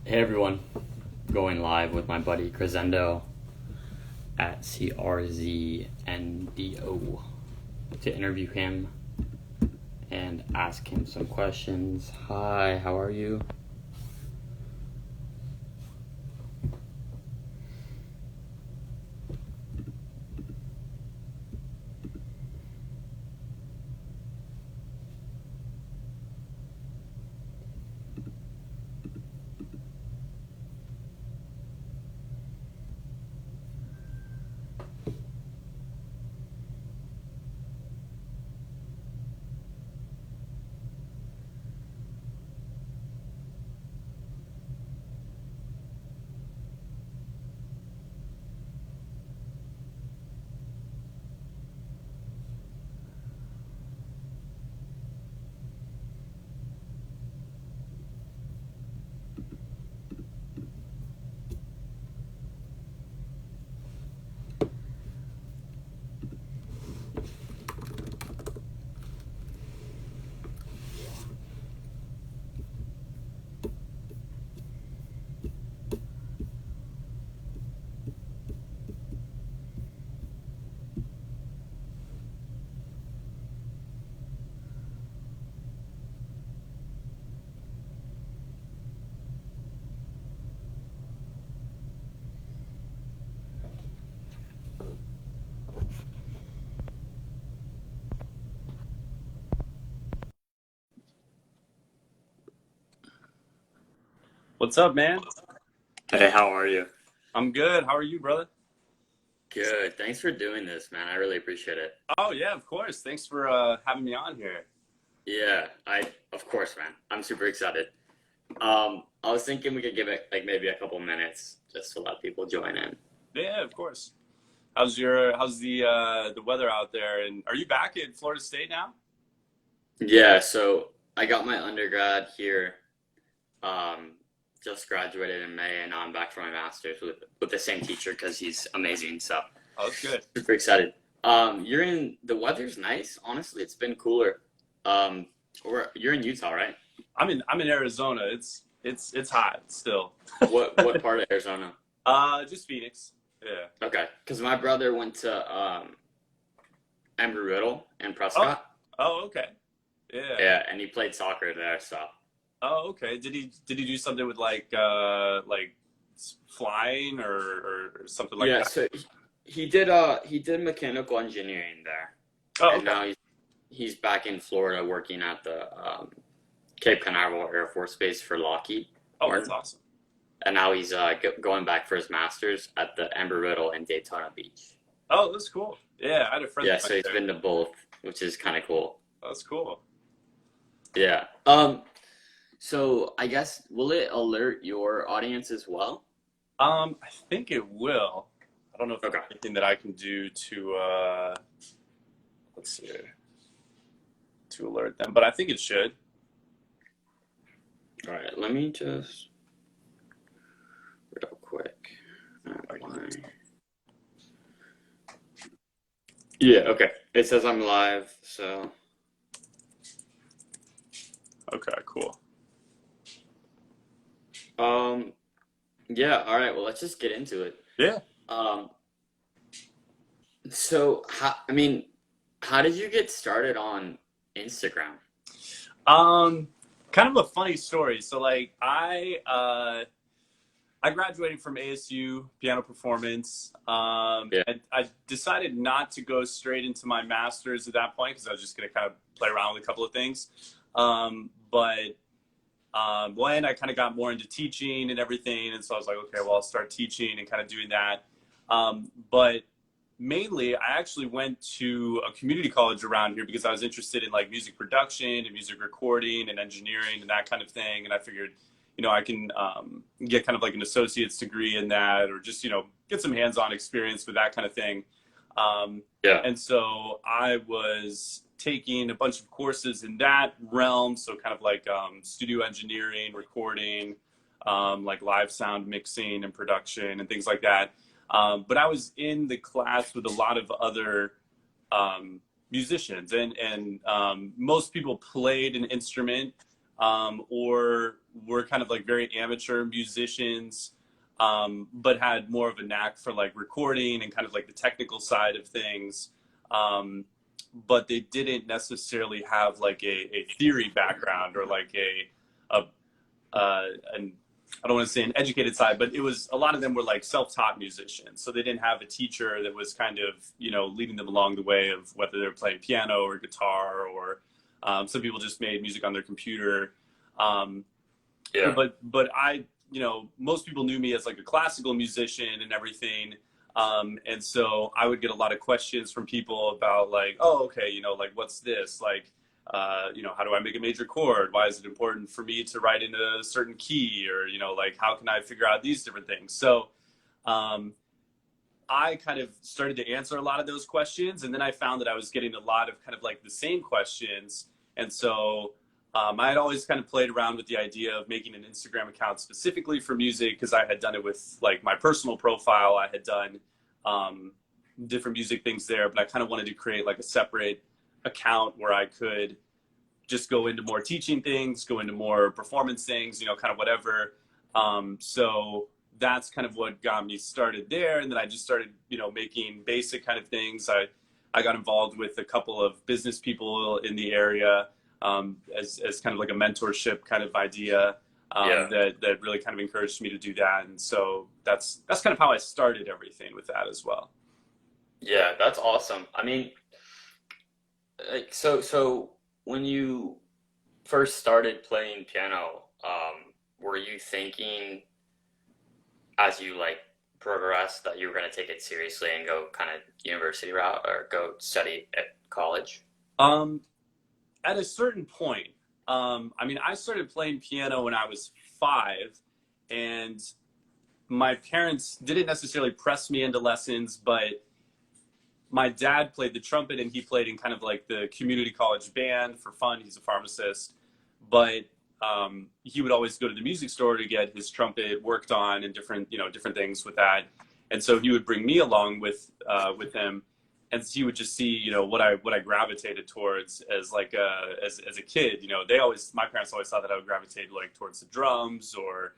Hey everyone, going live with my buddy CRZNDO at CRZNDO to interview him and ask him some questions. Hi, how are you? What's up, man? Hey, how are you? I'm good. How are you, brother? Good. Thanks for doing this, man. I really appreciate it. Oh, yeah, of course. Thanks for having me on here. Yeah, of course, man. I'm super excited. I was thinking we could give it like maybe a couple minutes just to let people join in. Yeah, of course. How's the weather out there? And are you back in Florida State now? Yeah, so I got my undergrad here. Um, just graduated in May, and now I'm back for my master's with the same teacher because he's amazing. So Oh, that's good. super excited. You're in the weather's nice. Honestly, it's been cooler. Or you're in Utah, right? I'm in Arizona. It's hot still. What part of Arizona? Just Phoenix. Yeah. Okay, because my brother went to Embry-Riddle in Oh, Prescott. oh, okay. Yeah. Yeah, and he played soccer there. So Oh, okay. Did he do something with like flying or something like yeah, that? so he did mechanical engineering there, Oh, and okay. now he's back in Florida working at the Cape Canaveral Air Force Base for Lockheed Oh, that's Martin, awesome. and now he's going back for his master's at the Embry-Riddle in Daytona Beach. Oh, that's cool. Yeah, I had a friend Yeah, that so went he's there. been to both, which is kind of cool. That's cool. Yeah. So I guess will it alert your audience as well? I think it will. I don't know if there's Okay. anything that I can do to let's see, to alert them, but I think it should. All right. Let me just real quick. I can do Apply. it. Yeah. Okay. It says I'm live. So Okay, cool. um. Yeah. All right. Well, let's just get into it. Yeah. Um. So how did you get started on Instagram? Um, Kind of a funny story. So like I graduated from ASU piano performance, Yeah. and I decided not to go straight into my master's at that point because I was just going to kind of play around with a couple of things. But when I kind of got more into teaching and everything, and so I was like, okay, well, I'll start teaching and kind of doing that. But mainly, I actually went to a community college around here because I was interested in like music production and music recording and engineering and that kind of thing. And I figured, I can get kind of like an associate's degree in that, or just get some hands-on experience with that kind of thing. Yeah. And so I was taking a bunch of courses in that realm. So kind of like studio engineering, recording, like live sound mixing and production and things like that. But I was in the class with a lot of other musicians, and most people played an instrument. or were kind of like very amateur musicians, but had more of a knack for like recording and kind of like the technical side of things. But they didn't necessarily have like a theory background or like a an I don't want to say an educated side, but it was a lot of them were like self-taught musicians. So they didn't have a teacher that was kind of, you know, leading them along the way of whether they're playing piano or guitar, or some people just made music on their computer. Um, Yeah. but I, you know, most people knew me as like a classical musician and everything. And so I would get a lot of questions from people about like, oh, okay, you know, like what's this? Like, you know, how do I make a major chord? Why is it important for me to write in a certain key? Or, you know, like how can I figure out these different things? So um, I kind of started to answer a lot of those questions. And then I found that I was getting a lot of kind of like the same questions. And so I had always kind of played around with the idea of making an Instagram account specifically for music, because I had done it with like my personal profile. I had done um, different music things there, but I kind of wanted to create like a separate account where I could just go into more teaching things, go into more performance things, you know, kind of whatever. So that's kind of what got me started there. And then I just started, you know, making basic kind of things. I got involved with a couple of business people in the area, as kind of like a mentorship kind of idea, Yeah. that really kind of encouraged me to do that. And so that's kind of how I started everything with that as well. Yeah, that's awesome. I mean, like, so when you first started playing piano, were you thinking as you like progressed that you were going to take it seriously and go kind of university route or go study at college? Um, at a certain point, I mean, I started playing piano when I was 5, and my parents didn't necessarily press me into lessons, but my dad played the trumpet and he played in kind of like the community college band for fun. He's a pharmacist, but he would always go to the music store to get his trumpet worked on and different, you know, different things with that. And so he would bring me along with him, and he would just see, you know, what I gravitated towards as like as a kid. You know, my parents always thought that I would gravitate like towards the drums or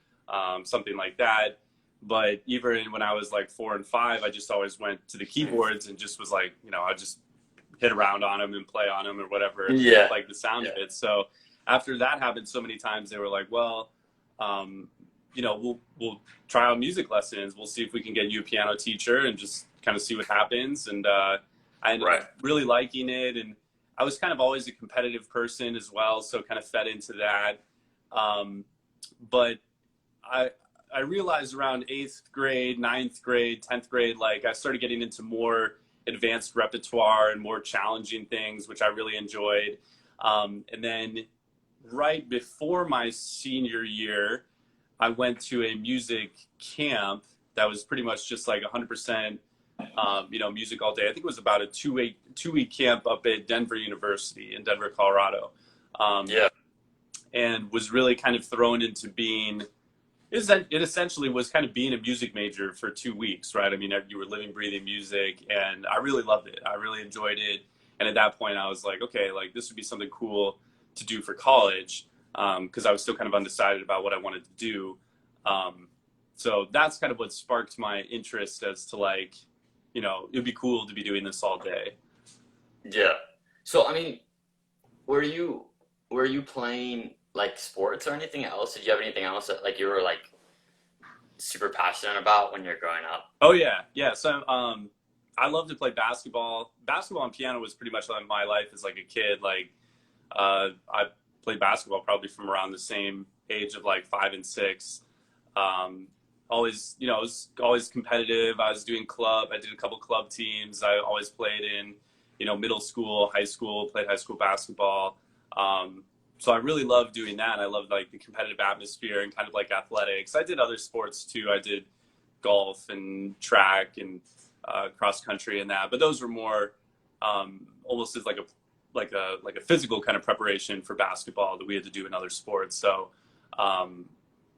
something like that. But even when I was like 4 and 5, I just always went to the keyboards and just was like, you know, I just hit around on them and play on them or whatever, and Yeah. like the sound Yeah. of it. So after that happened so many times, they were like, well, you know, we'll try out music lessons. We'll see if we can get you a piano teacher and just kind of see what happens. And I ended Right. up really liking it, and I was kind of always a competitive person as well, so kind of fed into that. But I I realized around 8th grade, 9th grade, 10th grade, like I started getting into more advanced repertoire and more challenging things, which I really enjoyed. And then right before my senior year, I went to a music camp that was pretty much just like 100%, you know, music all day. I think it was about a two week camp up at Denver University in Denver, Colorado, um, Yeah. and was really kind of thrown into being. It essentially was kind of being a music major for 2 weeks, right? I mean, you were living, breathing music, and I really loved it. I really enjoyed it. And at that point, I was like, okay, like this would be something cool to do for college, because I was still kind of undecided about what I wanted to do. Um, so that's kind of what sparked my interest as to like, you know, it'd be cool to be doing this all day. Yeah. So I mean, were you were you playing like sports or anything else? Did you have anything else that like you were like super passionate about when you're growing up? Oh yeah, yeah. So I love to play basketball. Basketball and piano was pretty much like my life as like a kid. Like I played basketball probably from around the same age of like 5 and 6. Um, always, you know, I was always competitive. I was doing club. I did a couple club teams. I always played in, you know, middle school, high school. Played high school basketball. So I really loved doing that. I loved like the competitive atmosphere and kind of like athletics. I did other sports too. I did golf and track and cross country and that. But those were more almost as like a physical kind of preparation for basketball that we had to do in other sports. So, um,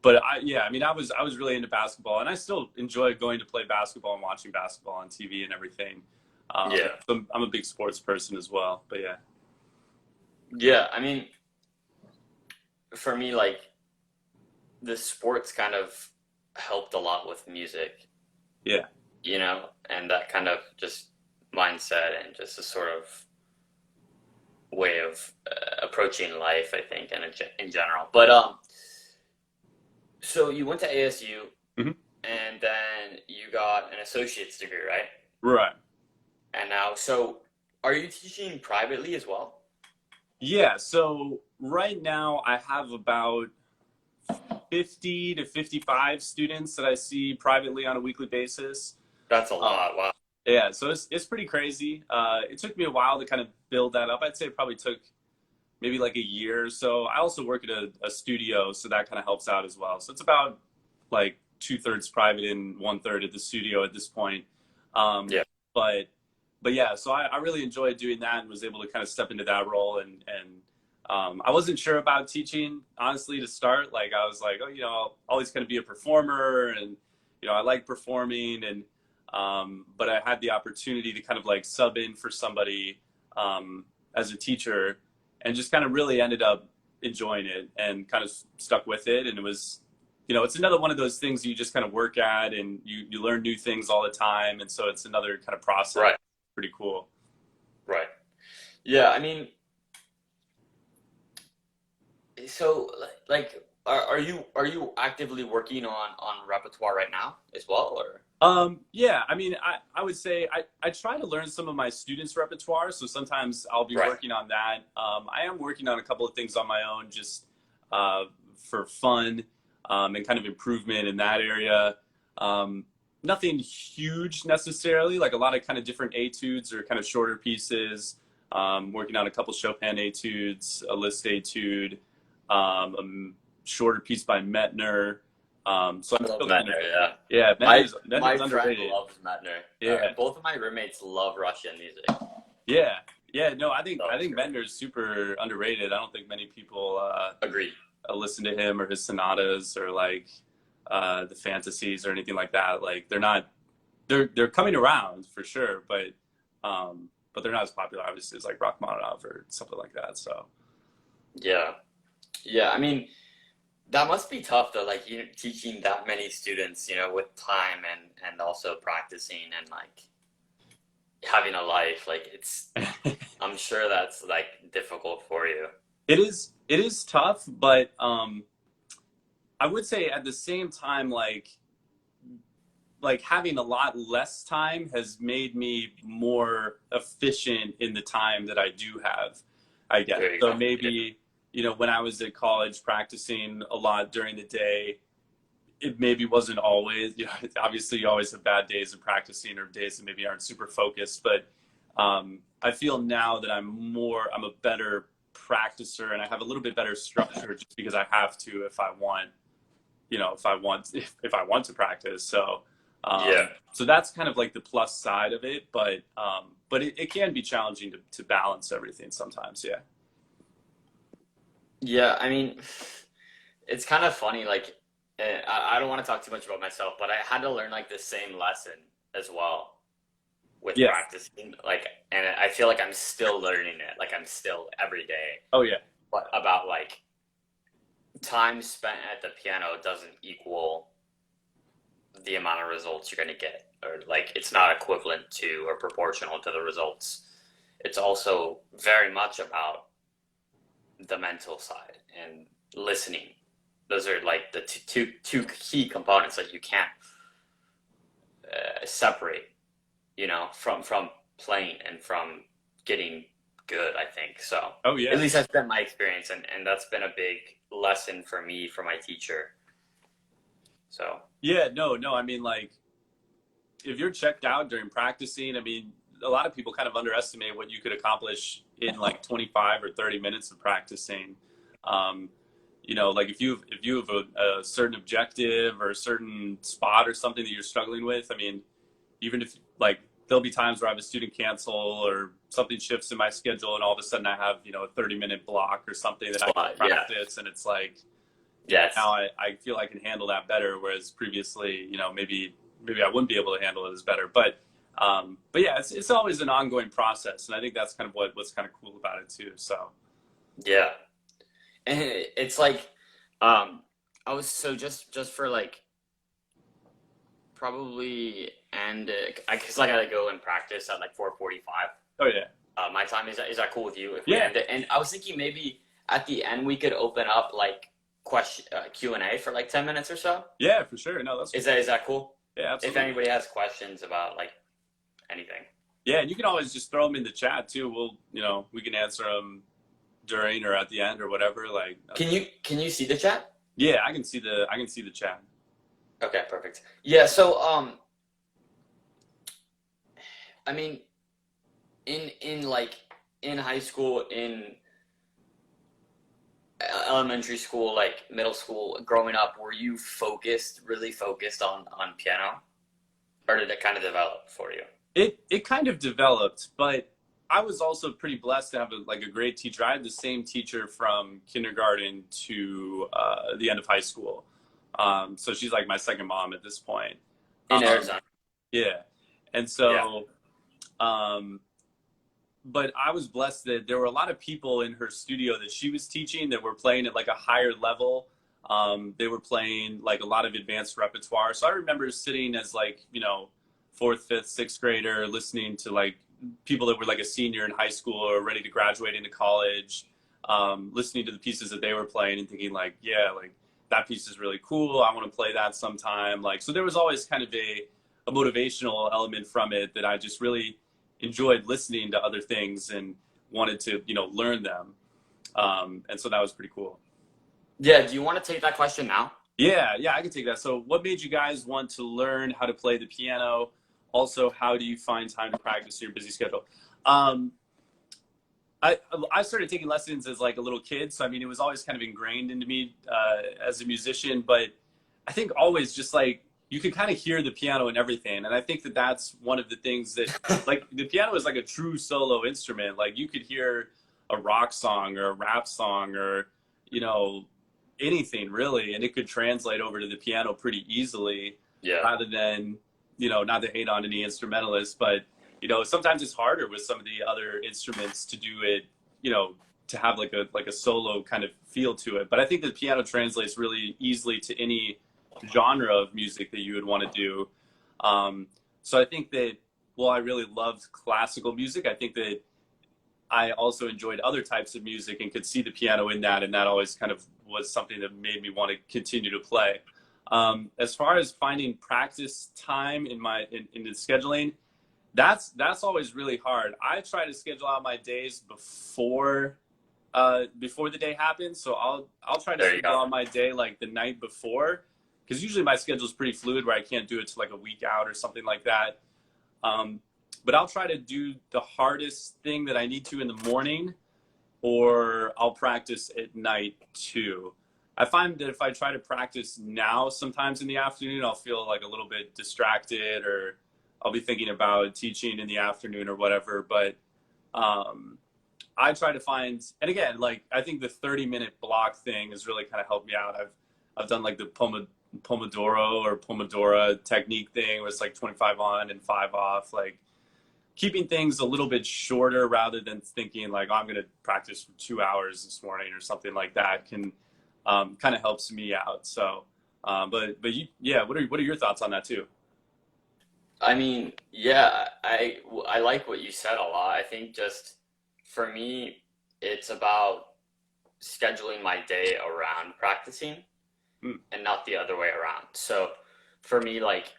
but yeah, I mean, I was really into basketball, and I still enjoy going to play basketball and watching basketball on TV and everything. Yeah. So I'm a big sports person as well. But yeah. Yeah. I mean, for me, like the sports kind of helped a lot with music, Yeah. and that kind of just mindset and just a sort of way of approaching life, I think, and in general. But so you went to ASU, Hmm. and then you got an associate's degree, right? Right. And now, so are you teaching privately as well? Yeah. So right now I have about 50 to 55 students that I see privately on a weekly basis. That's a Um, lot. Wow. yeah, so it's pretty crazy. It took me a while to kind of build that up. I'd say it probably took maybe like a year or so. I also work at a studio, so that kind of helps out as well. So it's about like two-thirds private and one-third at the studio at this point. Um, Yeah. but but yeah, so I really enjoyed doing that and was able to kind of step into that role and I wasn't sure about teaching honestly to start. Like I was like, oh, I'll always kind of be a performer and I like performing and but I had the opportunity to kind of like sub in for somebody as a teacher and just kind of really ended up enjoying it and kind of stuck with it. And it was, it's another one of those things you just kind of work at and you learn new things all the time. And so it's another kind of process. Right. Pretty cool. Right. Yeah. I mean, so like, are you actively working on repertoire right now as well, or? Yeah, I mean, I would say I try to learn some of my students' repertoire. So sometimes I'll be Right. working on that. I am working on a couple of things on my own just for fun and kind of improvement in that area. Nothing huge necessarily, like a lot of kind of different etudes or kind of shorter pieces. Working on a couple Chopin etudes, a Liszt etude, a shorter piece by Metner. So I'm I love still kind of, Medner, yeah. yeah, My Metner's friend underrated. loves Medner. Yeah, Both of my roommates love Russian music. yeah, yeah. No, I think So I it's think great. Metner's super underrated. I don't think many people Agreed. listen to him or his sonatas or like the fantasies or anything like that. Like they're not they're coming around for sure, but they're not as popular obviously as like Rachmaninoff or something like that. So Yeah. Yeah. I mean, that must be tough though, like teaching that many students, with time and also practicing and like having a life. Like I'm sure that's like difficult for you. it is tough, but I would say at the same time like having a lot less time has made me more efficient in the time that I do have, I guess. There you So go. Yeah. maybe, when I was at college practicing a lot during the day, it maybe wasn't always, obviously you always have bad days of practicing or days that maybe aren't super focused, but I feel now that I'm a better practicer and I have a little bit better structure just because I have to if I want, if I want to practice. Yeah. So that's kind of like the plus side of it, but it can be challenging to balance everything sometimes. Yeah. Yeah. I mean, it's kind of funny. Like, I don't want to talk too much about myself, but I had to learn like the same lesson as well with Yeah. practicing. Like, and I feel like I'm still learning it. Like, I'm still every day, Oh yeah. but about like time spent at the piano doesn't equal the amount of results you're going to get, or like it's not equivalent to or proportional to the results. It's also very much about the mental side and listening. Those are like the two key components that you can't separate, from playing and from getting good, I think. So Oh at yeah. least that's been my experience, and that's been a big lesson for me, for my teacher. So Yeah. No, no. I mean, like, if you're checked out during practicing, I mean, a lot of people kind of underestimate what you could accomplish in like 25 or 30 minutes of practicing. Um, like if you have a certain objective or a certain spot or something that you're struggling with, I mean, even if like there'll be times where I have a student cancel or something shifts in my schedule and all of a sudden I have, a 30-minute block or something that I can yeah, practice and it's like, yes, now I feel I can handle that better. Whereas previously, maybe I wouldn't be able to handle it as better. But yeah, it's always an ongoing process, and I think that's kind of what's kind of cool about it too. So yeah. And it's like, um, I was so just for like probably and I guess I gotta go and practice at like 4:45. Oh yeah. My time is that cool with you if we Yeah. end it? And I was thinking maybe at the end we could open up like question Q&A for like 10 minutes or so. Yeah, for sure. No, that's Is cool. that cool? Yeah, If absolutely. anybody has questions about like anything, Yeah, and you can always just throw them in the chat too. We'll, we can answer them during or at the end or whatever. Like, can you see the chat? yeah, I can see the chat. Okay, perfect. Yeah, so I mean, in like in high school, in elementary school, like middle school, growing up, were you really focused on piano, or did it kind of develop for you? It kind of developed, but I was also pretty blessed to have a great teacher. I had the same teacher from kindergarten to the end of high school. So she's like my second mom at this point. In Um, Arizona? yeah, and Yeah. so um, but I was blessed that there were a lot of people in her studio that she was teaching that were playing at like a higher level. They were playing like a lot of advanced repertoire. So I remember sitting as like, fourth, fifth, sixth grader, listening to like people that were like a senior in high school or ready to graduate into college, listening to the pieces that they were playing and thinking like, yeah, like that piece is really cool. I want to play that sometime. Like, so there was always kind of a motivational element from it that I just really enjoyed listening to other things and wanted to, learn them. And so that was pretty cool. Yeah, do you want to take that question now? Yeah, yeah, I can take that. So, what made you guys want to learn how to play the piano? Also, how do you find time to practice your busy schedule? Um, I I started taking lessons as like a little kid, so I mean, it was always kind of ingrained into me as a musician. But I think always just like you can kind of hear the piano and everything, and I think that that's one of the things that like the piano is like a true solo instrument. Like you could hear a rock song or a rap song or you know anything really, and it could translate over to the piano pretty easily, Yeah. rather than not to hate on any instrumentalists, but sometimes it's harder with some of the other instruments to do it, to have like a solo kind of feel to it. But I think the piano translates really easily to any genre of music that you would want to do. So I think that while I really loved classical music, I think that I also enjoyed other types of music and could see the piano in that, and that always kind of was something that made me want to continue to play. As far as finding practice time in the scheduling, that's always really hard. I try to schedule out my days before the day happens. So I'll try to There you schedule go. out my day like the night before, because usually my schedule is pretty fluid where I can't do it to like a week out or something like that. Um, but I'll try to do the hardest thing that I need to in the morning, or I'll practice at night too. I find that if I try to practice now, sometimes in the afternoon, I'll feel like a little bit distracted, or I'll be thinking about teaching in the afternoon or whatever. But um, I try to find, and again, like I think the 30-minute block thing has really kind of helped me out. I've done like the Pomodoro or Pomodora technique thing, where it's like 25 on and 5 off, like keeping things a little bit shorter rather than thinking like, oh, I'm going to practice for 2 hours this morning or something like that can kind of helps me out. So, but yeah, what are your thoughts on that too? I mean, yeah, I like what you said a lot. I think just for me, it's about scheduling my day around practicing Hmm. and not the other way around. So for me, like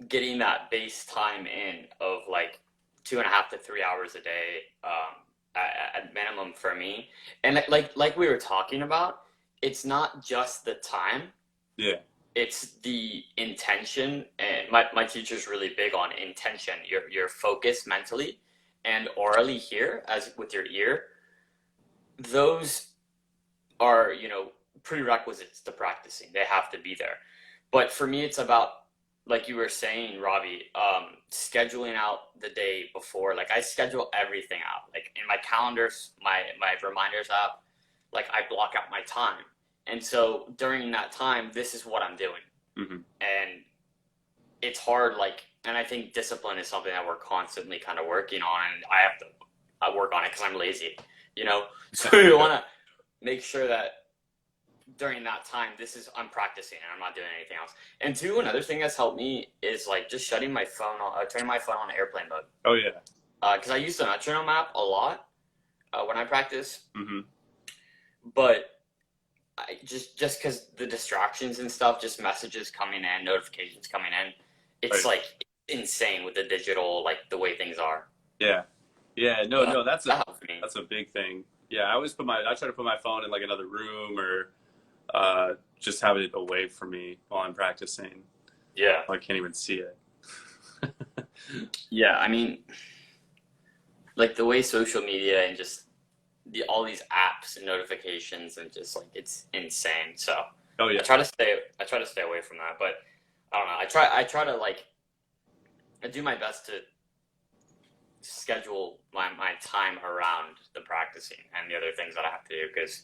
getting that base time in of like 2.5 to 3 hours a day, at minimum for me. And like we were talking about, it's not just the time, Yeah. it's the intention. And my teacher's really big on intention, your focus mentally and orally here as with your ear. Those are, prerequisites to practicing. They have to be there. But for me, it's about, like you were saying, Robbie, scheduling out the day before. Like I schedule everything out. Like in my calendars, my reminders app, like I block out my time. And so during that time, this is what I'm doing. Hmm. And it's hard, like, and I think discipline is something that we're constantly kind of working on, and I have to work on it because I'm lazy. So we want to make sure that during that time, I'm practicing and I'm not doing anything else. And two, another thing that's helped me is like just shutting my phone on, turning my phone on airplane mode. Oh yeah. Because I use the metronome app a lot when I practice, Mm-hmm. but just because the distractions and stuff, just messages coming in, notifications coming in, it's Right. like insane with the digital, like the way things are. Yeah. Yeah. No, But no, that helps me. that's a big thing. Yeah, I try to put my phone in like another room or just have it away from me while I'm practicing. Yeah. I can't even see it. Yeah. I mean, like the way social media and just all these apps and notifications and just like it's insane. So Oh yeah. I try to stay away from that, but I don't know. I try to like I do my best to schedule my time around the practicing and the other things that I have to do because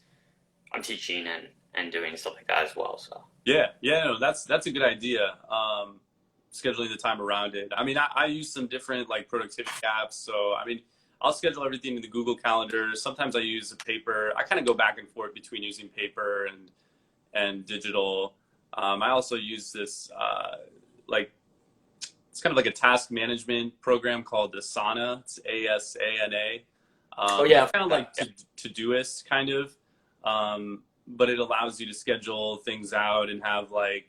I'm teaching and doing stuff like that as well. So Yeah, yeah, no, that's a good idea. Scheduling the time around it. I mean, I use some different like productivity apps. So I mean, I'll schedule everything in the Google Calendar. Sometimes I use a paper. I kind of go back and forth between using paper and digital. I also use this like it's kind of like a task management program called Asana. It's Asana. oh yeah, It's kind of like yeah. Todoist kind of, but it allows you to schedule things out and have like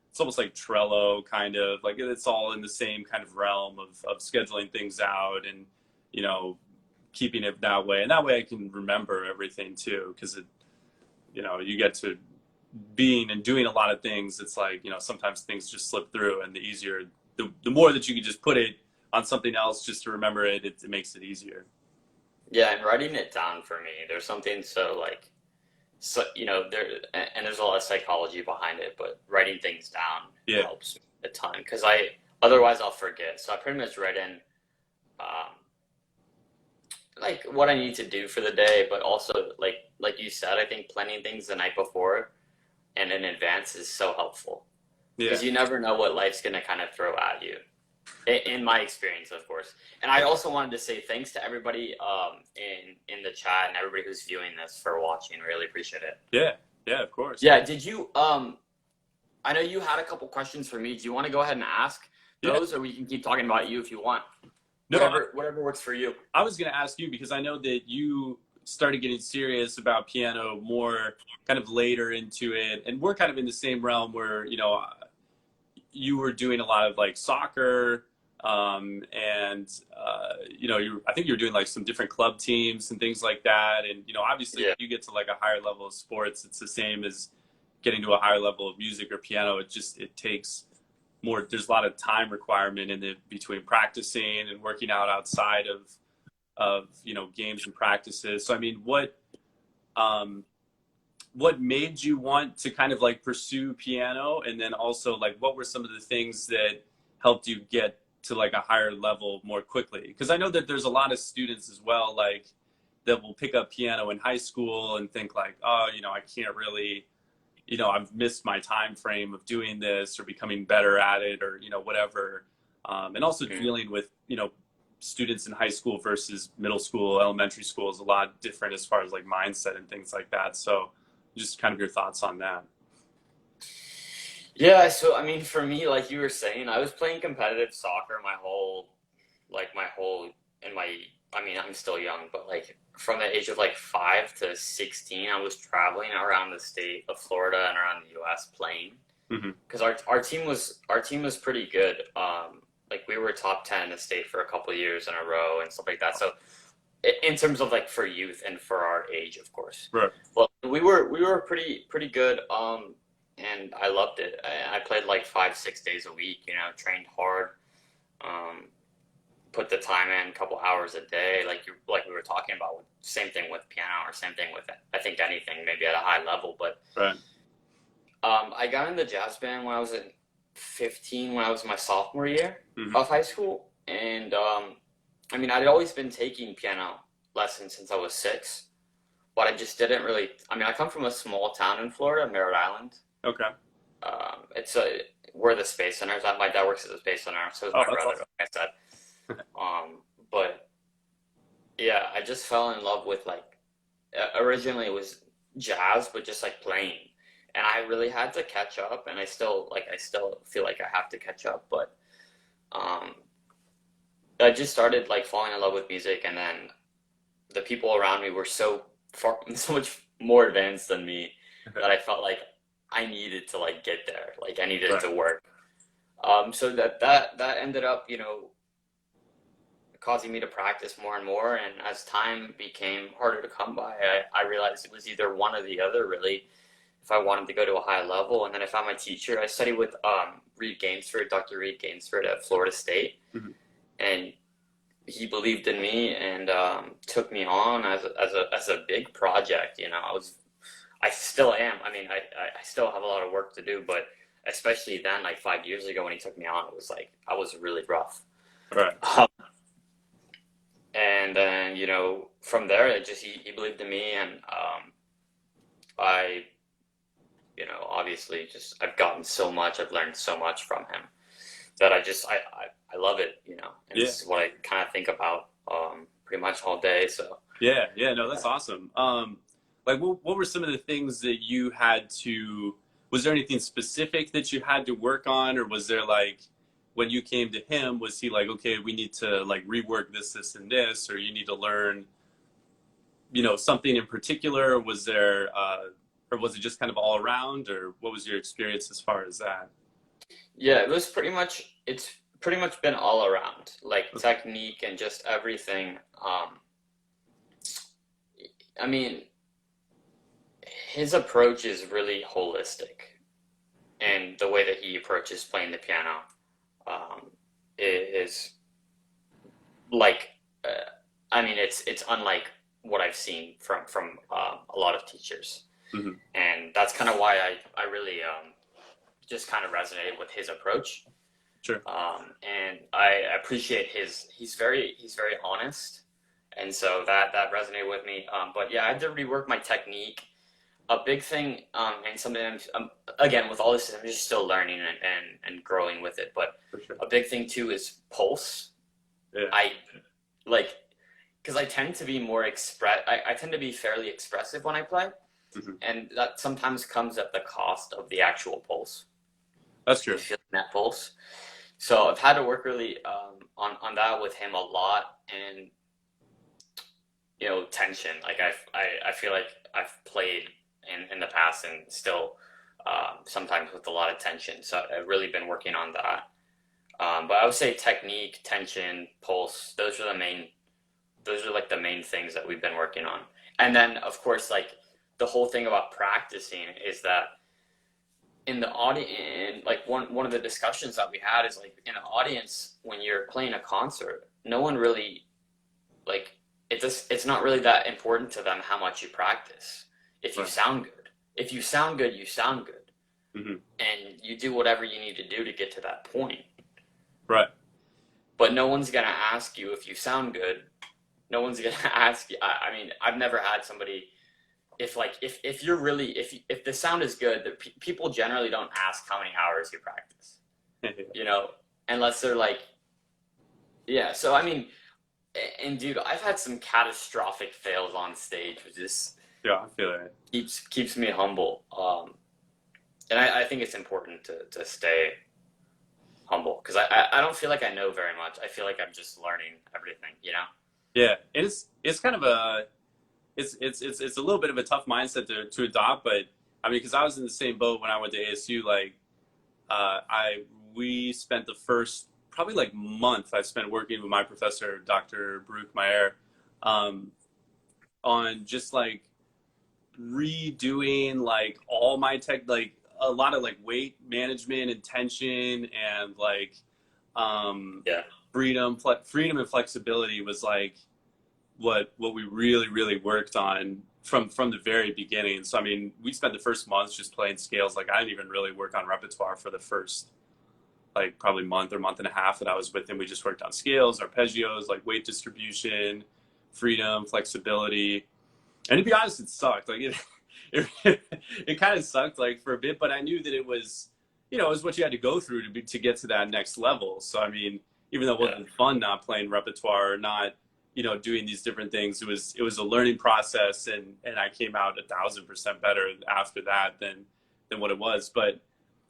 it's almost like Trello kind of like it's all in the same kind of realm of scheduling things out and you know keeping it that way and that way I can remember everything too because it you know you get to being and doing a lot of things it's like you know sometimes things just slip through and the easier the more that you can just put it on something else just to remember it, it makes it easier. Yeah, and writing it down for me, there's something so like so and there's a lot of psychology behind it, but writing things down Yeah. helps a ton because I otherwise I'll forget. So I pretty much write in um, like what I need to do for the day, but also like you said, I think planning things the night before and in advance is so helpful Yeah. because you never know what life's gonna kind of throw at you. In my experience, of course. And I also wanted to say thanks to everybody in the chat and everybody who's viewing this for watching. Really appreciate it. Yeah. Yeah. Of course. Yeah, did you I know you had a couple questions for me. Do you want to go ahead and ask Yeah. those, or we can keep talking about you if you want? No, Whatever works for you. I was going to ask you because I know that you started getting serious about piano more kind of later into it, and we're kind of in the same realm where you know you were doing a lot of like soccer, and you know I think you were doing like some different club teams and things like that, and you know obviously Yeah. when you get to like a higher level of sports, it's the same as getting to a higher level of music or piano. It takes more there's a lot of time requirement in the between practicing and working out outside of you know games and practices so I mean um what made you want to kind of like pursue piano and then also like what were some of the things that helped you get to like a higher level more quickly because I know that there's a lot of students as well like that will pick up piano in high school and think like oh you know I can't really you know, I've missed my time frame of doing this or becoming better at it or, you know, whatever. And also Mhm. dealing with, you know, students in high school versus middle school, elementary school is a lot different as far as like mindset and things like that. So just kind of your thoughts on that. Yeah, so I mean for me, like you were saying, I was playing competitive soccer my whole in my I mean I'm still young, but like from the age of like 5 to 16, I was traveling around the state of Florida and around the US playing Mm-hmm. because our team was pretty good. Like we were top 10 in the state for a couple of years in a row and stuff like that. So in terms of like for youth and for our age, of course. Right. Well, we were pretty good. And I loved it. I played like 5 6 days a week. You know, trained hard. Um, put the time in, a couple hours a day, like we were talking about. Same thing with piano, or same thing with I think anything, maybe at a high level. But Right. I got in the jazz band when I was 15, when I was in my sophomore year Mm-hmm. of high school, and I mean, I'd always been taking piano lessons since I was 6, but I just didn't really. I mean, I come from a small town in Florida, Merritt Island. Okay. It's where the Space Center is at. My dad works at the Space Center, so is Oh, my that's brother, awesome. like I said. But yeah, I just fell in love with like originally it was jazz, but just like playing. And I really had to catch up, and I still feel like I have to catch up, but um, I just started like falling in love with music, and then the people around me were so far, so much more advanced than me that I felt like I needed to like get there, like I needed Right. to work. So that ended up, causing me to practice more and more. And as time became harder to come by, I realized it was either one or the other, really, if I wanted to go to a high level. And then I found my teacher. I studied with Dr. Reed Gainsford at Florida State, Mhm. and he believed in me and took me on as a big project. I still am. I mean, I still have a lot of work to do, but especially then, like 5 years ago when he took me on, it was like I was really rough. Right. Um, and then, from there, he believed in me, and I, obviously just I've gotten so much, I've learned so much from him that I love it, and Yeah. it's what I kind of think about pretty much all day. So Yeah. Yeah. No, that's awesome. Like, what were some of the things that you had to? Was there anything specific that you had to work on, or was there like when you came to him, was he like, okay, we need to like rework this, this, and this, or you need to learn, something in particular? Or was there, or was it just kind of all around, or what was your experience as far as that? yeah, it's pretty much been all around, like Okay. technique and just everything. I mean, his approach is really holistic, and the way that he approaches playing the piano um, is like, I mean, it's unlike what I've seen from a lot of teachers, Hmm. and that's kind of why I really just kind of resonated with his approach. Sure. And I appreciate he's very honest, and so that resonated with me. But yeah, I had to rework my technique. A big thing, and something again with all this, I'm just still learning and growing with it. But For sure. a big thing too is pulse. Yeah. I like because I tend to be I tend to be fairly expressive when I play, Hmm. and that sometimes comes at the cost of the actual pulse. That's You true. feel that pulse. So I've had to work really on that with him a lot, and tension. Like I feel like I've played in the past and still sometimes with a lot of tension. So I've really been working on that. But I would say technique, tension, pulse. Those are like the main things that we've been working on. And then of course, like the whole thing about practicing is that in the audience, like one of the discussions that we had is like in the audience when you're playing a concert, no one really like it's not really that important to them how much you practice. If you Right. sound good, you sound good, Hmm. and you do whatever you need to do to get to that point. Right. But no one's gonna ask you if you sound good. No one's gonna ask you. I mean, I've never had somebody if you're really if the sound is good, people generally don't ask how many hours you practice. You know, unless they're like, yeah. So I mean, and dude, I've had some catastrophic fails on stage, which just Yeah, I feel it. keeps me humble. And I think it's important to stay humble because I don't feel like I know very much. I feel like I'm just learning everything. Yeah, it's kind of a it's a little bit of a tough mindset to adopt, but I mean, because I was in the same boat when I went to ASU. Like, I we spent the first probably like month I spent working with my professor, Dr. Baruch Meyer, um, on just like redoing like all my tech, like a lot of like weight management and tension and like um, Yeah. freedom and flexibility was like what we really worked on from the very beginning. So I mean, we spent the first month just playing scales. Like I didn't even really work on repertoire for the first like probably month or month and a half that I was with him. We just worked on scales, arpeggios, like weight distribution, freedom, flexibility. And to be honest, it sucked. Like it kind of sucked like for a bit, but I knew that it was, it was what you had to go through to get to that next level. So I mean, even though it Yeah. wasn't fun not playing repertoire or not, doing these different things. It was a learning process, and I came out 1,000% better after that than what it was. But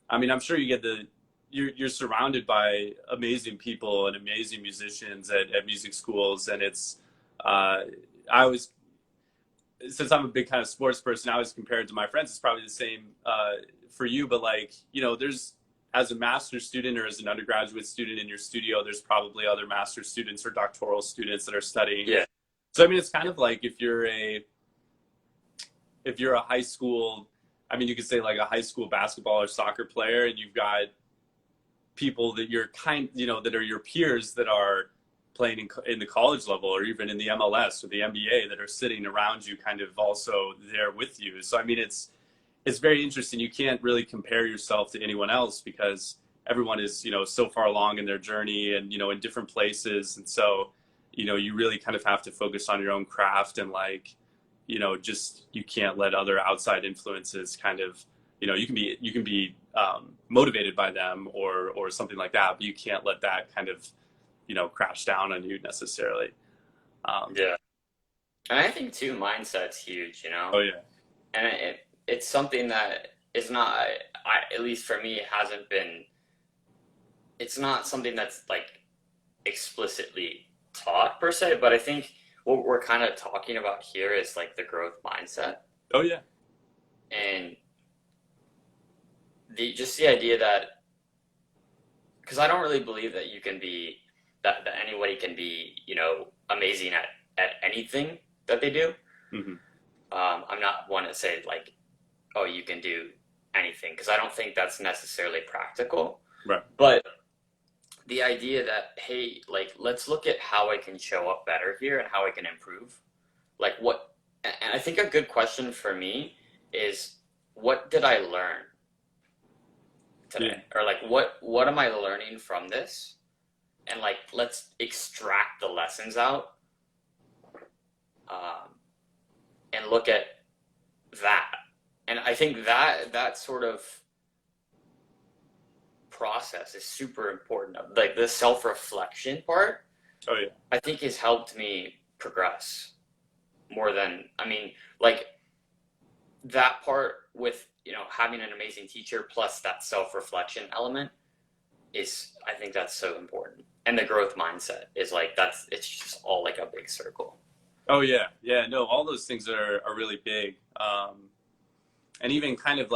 I mean, I'm sure you're surrounded by amazing people and amazing musicians at music schools, and it's I always, since I'm a big kind of sports person, I always compare it to my friends. It's probably the same for you, but like, there's, as a master's student or as an undergraduate student in your studio, there's probably other master's students or doctoral students that are studying. Yeah. So I mean, it's kind of like if you're a high school, I mean, you could say like a high school basketball or soccer player, and you've got people that that are your peers that are playing in the college level or even in the MLS or the NBA that are sitting around you, kind of also there with you. So I mean, it's very interesting. You can't really compare yourself to anyone else because everyone is, so far along in their journey and, in different places. And so, you really kind of have to focus on your own craft and like, just, you can't let other outside influences kind of, you can be motivated by them or something like that, but you can't let that kind of, crash down on you necessarily. Yeah. And I think too, mindset's huge, Oh yeah. And it's something that is not, at least for me, it's not something that's like explicitly taught per se, but I think what we're kind of talking about here is like the growth mindset. Oh yeah. And just the idea that, because I don't really believe that you can be, that anybody can be, amazing at anything that they do. Mm-hmm. I'm not one to say like, oh, you can do anything, because I don't think that's necessarily practical. Right. But the idea that, hey, like, let's look at how I can show up better here and how I can improve. Like and I think a good question for me is, what did I learn today? Yeah. Or like, what am I learning from this? And like, let's extract the lessons out and look at that. And I think that sort of process is super important. Like the self-reflection part, Oh yeah. I think has helped me progress more than, I mean, like that part with, having an amazing teacher plus that self-reflection element is, I think that's so important. And the growth mindset is like, it's just all like a big circle. Oh yeah. Yeah. No, all those things are really big. And even kind of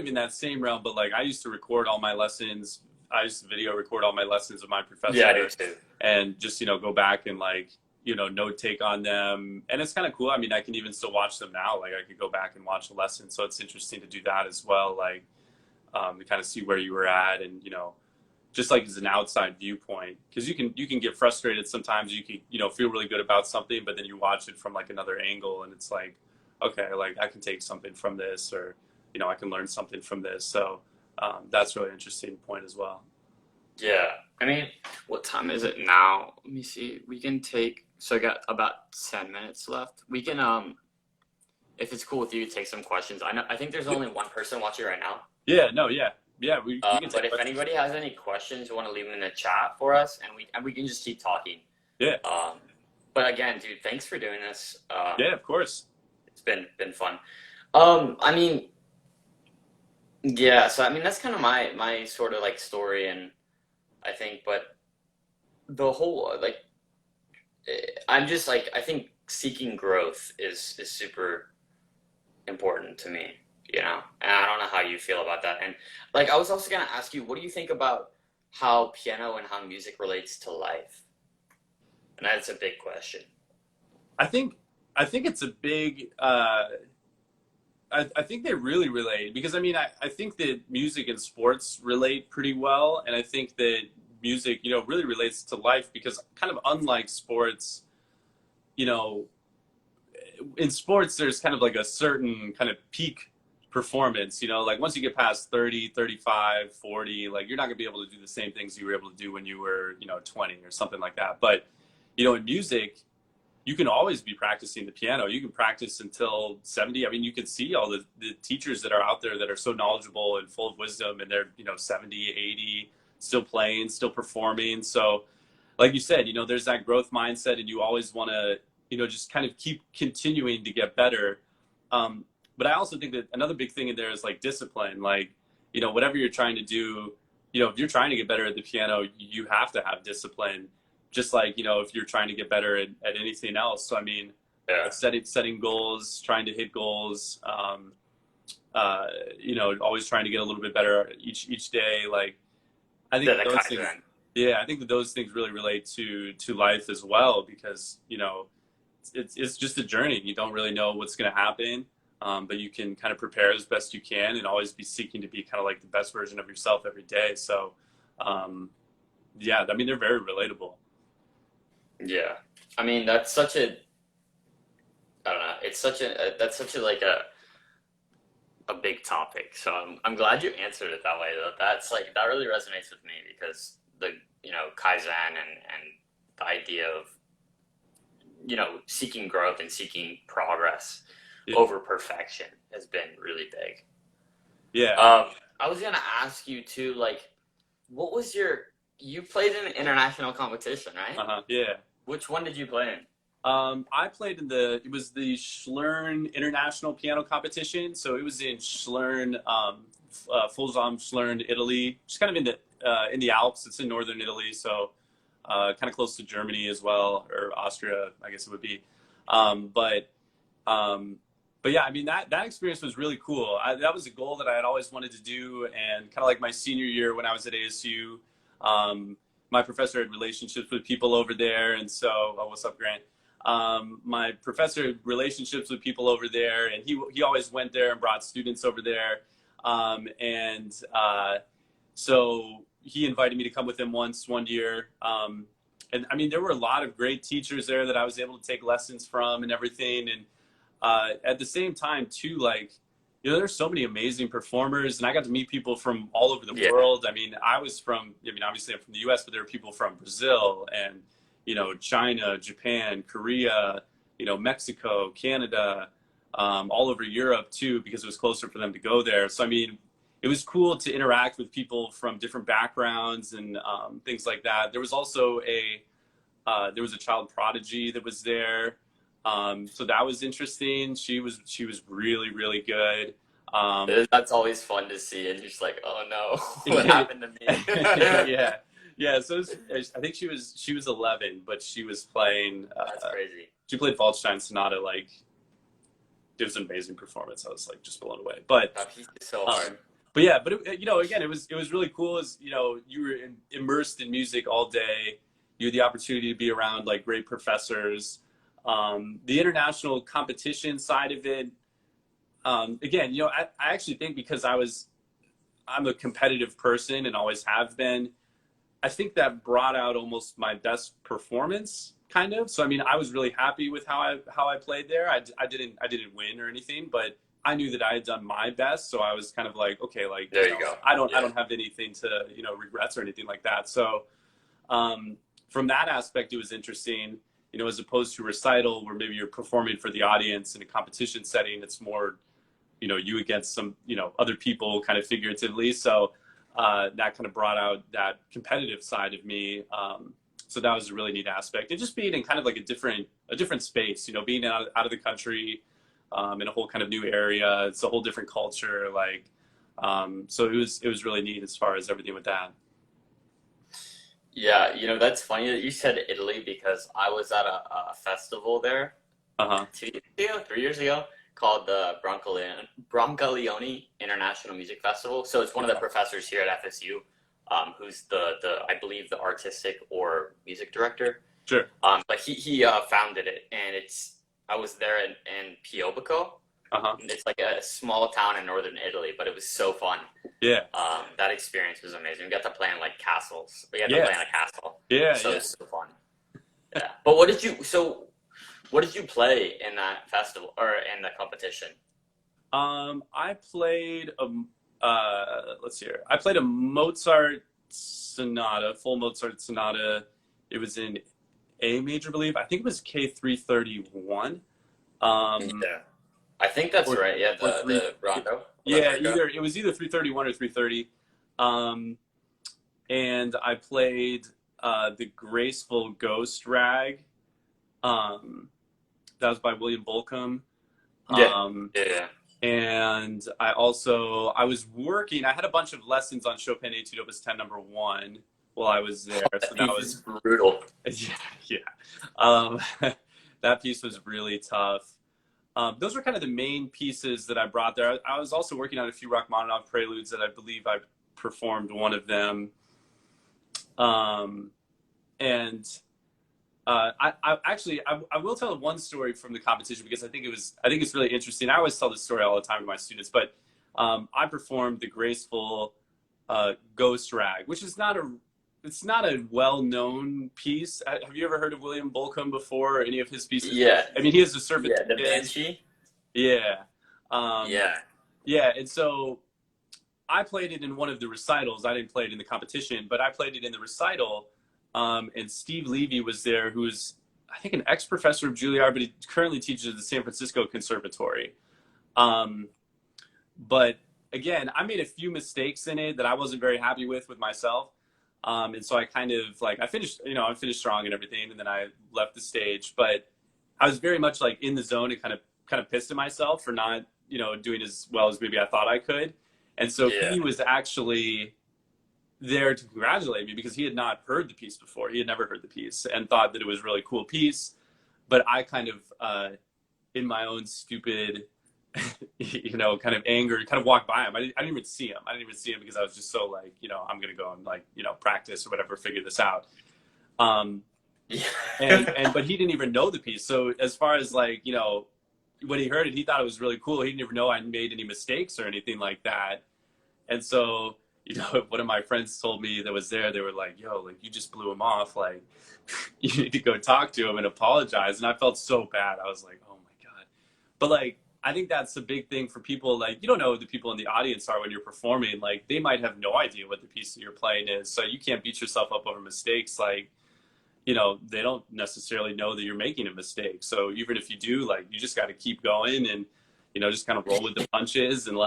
in that same realm, but like I used to record all my lessons. I used to video record all my lessons of my professor. Yeah, I do too. And just, go back and like, note take on them. And it's kind of cool. I mean, I can even still watch them now. Like I could go back and watch a lesson. So it's interesting to do that as well. Like, to kind of see where you were at and, just like as an outside viewpoint, because you can get frustrated sometimes. You can, feel really good about something, but then you watch it from like another angle and it's like, okay, like I can take something from this, or, I can learn something from this. So that's a really interesting point as well. Yeah. I mean, what time is it now? Let me see. We can take, so I got about 10 minutes left. We can, if it's cool with you, take some questions. I think there's only one person watching right now. Yeah, no, yeah. Yeah, we can take but if anybody has any questions, you want to leave them in the chat for us, and we can just keep talking. Yeah. But again, dude, thanks for doing this. Yeah, of course. It's been fun. I mean, yeah. So I mean, that's kind of my sort of like story, and I think, but the whole like, I'm just like, I think seeking growth is super important to me. And I don't know how you feel about that. And like, I was also gonna ask you, what do you think about how piano and how music relates to life? And that's a big question. I think it's a big. I think they really relate, because I mean, I think that music and sports relate pretty well, and I think that music, really relates to life, because kind of unlike sports, in sports there's kind of like a certain kind of peak performance, like once you get past 30, 35, 40, like you're not gonna be able to do the same things you were able to do when you were, 20 or something like that. But, in music, you can always be practicing the piano. You can practice until 70. I mean, you can see all the teachers that are out there that are so knowledgeable and full of wisdom, and they're, 70, 80, still playing, still performing. So like you said, there's that growth mindset, and you always want to, just kind of keep continuing to get better. But I also think that another big thing in there is like discipline. Like, whatever you're trying to do, if you're trying to get better at the piano, you have to have discipline. Just like, if you're trying to get better at anything else. So, I mean, Yeah. setting goals, trying to hit goals, always trying to get a little bit better each day. Like, I think Yeah, the those things, Kaizen. yeah, I think that those things really relate to life as well, because, it's just a journey. You don't really know what's going to happen. But you can kind of prepare as best you can and always be seeking to be kind of like the best version of yourself every day. So, yeah, I mean, they're very relatable. Yeah. I mean, that's such a, I don't know, it's such that's such a like a big topic. So I'm glad you answered it that way though. That's like, that really resonates with me because the, Kaizen and the idea of, seeking growth and seeking progress Yeah. over perfection has been really big. Yeah. I was gonna ask you too, like, what was you played in an international competition, right? Yeah. Which one did you play in? I played it was the Schlern International Piano Competition. So it was in Schlern, Folsam, Schlern, Italy, just kind of in the Alps. It's in northern Italy, so kind of close to Germany as well, or Austria, I guess it would be. But yeah, I mean, that experience was really cool. That was a goal that I had always wanted to do, and kind of like my senior year when I was at ASU, my professor had relationships with people over there, and so, oh, what's up, Grant? My professor had relationships with people over there, and he always went there and brought students over there, and so he invited me to come with him one year. And I mean, there were a lot of great teachers there that I was able to take lessons from and everything. And at the same time, too, like, there's so many amazing performers, and I got to meet people from all over the world. I mean, obviously I'm from the US, but there were people from Brazil and, China, Japan, Korea, Mexico, Canada, all over Europe too, because it was closer for them to go there. So, I mean, it was cool to interact with people from different backgrounds and things like that. There was also there was a child prodigy that was there. So that was interesting. She was really, really good. That's always fun to see, and you're just like, oh no, what happened to me? Yeah. So I think she was 11, but she was playing. That's crazy. She played Waldstein Sonata. Like, it was an amazing performance. I was like just blown away. But that piece is so hard. But yeah, but again, it was really cool. As you were immersed in music all day. You had the opportunity to be around like great professors. The international competition side of it, again, I actually think because I'm a competitive person and always have been, I think that brought out almost my best performance, kind of. So, I mean, I was really happy with how I played there. I didn't win or anything, but I knew that I had done my best. So I was kind of like, okay, like, there you go. I don't have anything to, regrets or anything like that. So, from that aspect, it was interesting. As opposed to recital where maybe you're performing for the audience in a competition setting, it's more, you against some, other people kind of figuratively. So that kind of brought out that competitive side of me. So that was a really neat aspect. And just being in kind of like a different space, being out of the country, in a whole kind of new area. It's a whole different culture. Like, so it was really neat as far as everything with that. Yeah, that's funny that you said Italy because I was at a festival there 2 years ago, 3 years ago, called the Brancaleone International Music Festival. So it's one of the professors here at FSU, who's I believe the artistic or music director. Sure. But he founded it, and I was there in Pyobiko. It's like a small town in northern Italy, but it was so fun. Yeah. That experience was amazing. We got to play in like castles. We got to play in a castle. Yeah. So it was so fun. Yeah. But what did you play in that festival or in the competition? I played let's see here. I played a Mozart sonata, full Mozart sonata. It was in A major, I believe. I think it was K331. Yeah. I think that's right. Yeah, the rondo. Yeah, it was either 331 or 330. And I played The Graceful Ghost Rag. That was by William Bolcom. Yeah. Um, Yeah. and I was working, I had a bunch of lessons on Chopin Etude Opus 10 number 1 while I was there. So That that piece is was, brutal. yeah, yeah. Um, that piece was really tough. Those were kind of the main pieces that I brought there. I was also working on a few Rachmaninoff preludes that I believe I performed one of them. And I will tell one story from the competition because I think it's really interesting. I always tell this story all the time to my students, but I performed the Graceful Ghost Rag, which is it's not a well-known piece. Have you ever heard of William Bolcom before, or any of his pieces? Yeah. I mean, he has the Serpent. Yeah. The Banshee. Yeah. Um, Yeah. yeah. And so I played it in one of the recitals. I didn't play it in the competition, but I played it in the recital. And Steve Levy was there, who's, I think, an ex-professor of Juilliard, but he currently teaches at the San Francisco Conservatory. But again, I made a few mistakes in it that I wasn't very happy with myself. And so I kind of I finished strong and everything, and then I left the stage. But I was very much in the zone and kind of pissed at myself for not, doing as well as maybe I thought I could. And so Yeah. he was actually there to congratulate me because he had not heard the piece before. He had never heard the piece and thought that it was a really cool piece. But I kind of, in my own stupid, kind of anger, kind of walked by him. I didn't even see him. I didn't even see him because I was just so I'm going to go and practice or whatever, figure this out. Yeah. But he didn't even know the piece. So as far as when he heard it, he thought it was really cool. He didn't even know I made any mistakes or anything like that. And so, one of my friends told me that was there, they were like, yo, you just blew him off. You need to go talk to him and apologize. And I felt so bad. I was like, oh my God. But I think that's a big thing for people. You don't know who the people in the audience are when you're performing. They might have no idea what the piece that you're playing is. So you can't beat yourself up over mistakes. They don't necessarily know that you're making a mistake. So even if you do, you just got to keep going and, just kind of roll with the punches and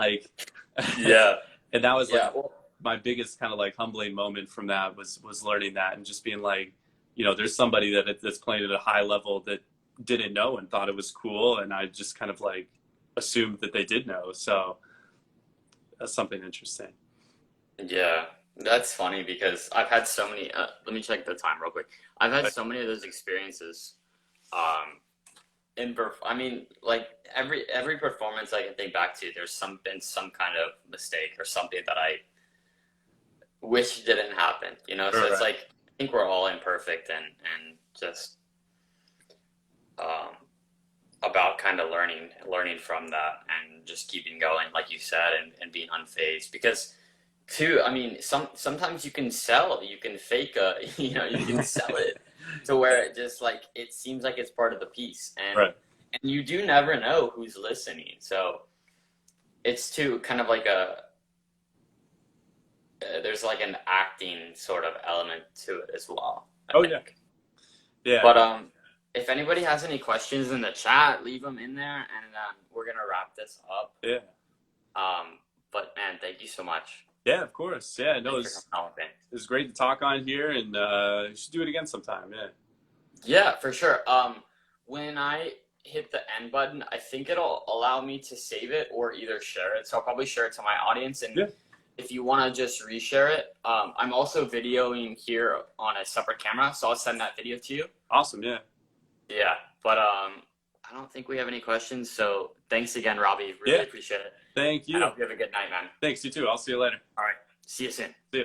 Yeah. and that was Well, my biggest kind of humbling moment from that was learning that and just being there's somebody that's playing at a high level that didn't know and thought it was cool. And I just kind of assumed that they did know. So that's something interesting. yeah. That's funny because I've had so many. Let me check the time real quick. I've had so many of those experiences. I mean, every performance I can think back to, there's been some kind of mistake or something that I wish didn't happen. So it's I think we're all imperfect and just about kind of learning from that and just keeping going, like you said, and being unfazed because. Too, I mean, sometimes you can fake you can sell it to where it just it seems like it's part of the piece, and you do never know who's listening. So it's too kind of there's an acting sort of element to it as well. I think. Yeah. But if anybody has any questions in the chat, leave them in there, and we're gonna wrap this up. Yeah. But man, thank you so much. Yeah, of course. Yeah, no, it was great to talk on here, and you should do it again sometime. Yeah. Yeah, for sure. When I hit the end button, I think it'll allow me to save it or either share it. So I'll probably share it to my audience, and if you want to just reshare it, I'm also videoing here on a separate camera, so I'll send that video to you. Awesome. Yeah. Yeah, but I don't think we have any questions. So thanks again, Robbie. Really appreciate it. Thank you. I hope you have a good night, man. Thanks, you too. I'll see you later. All right. See you soon. See you.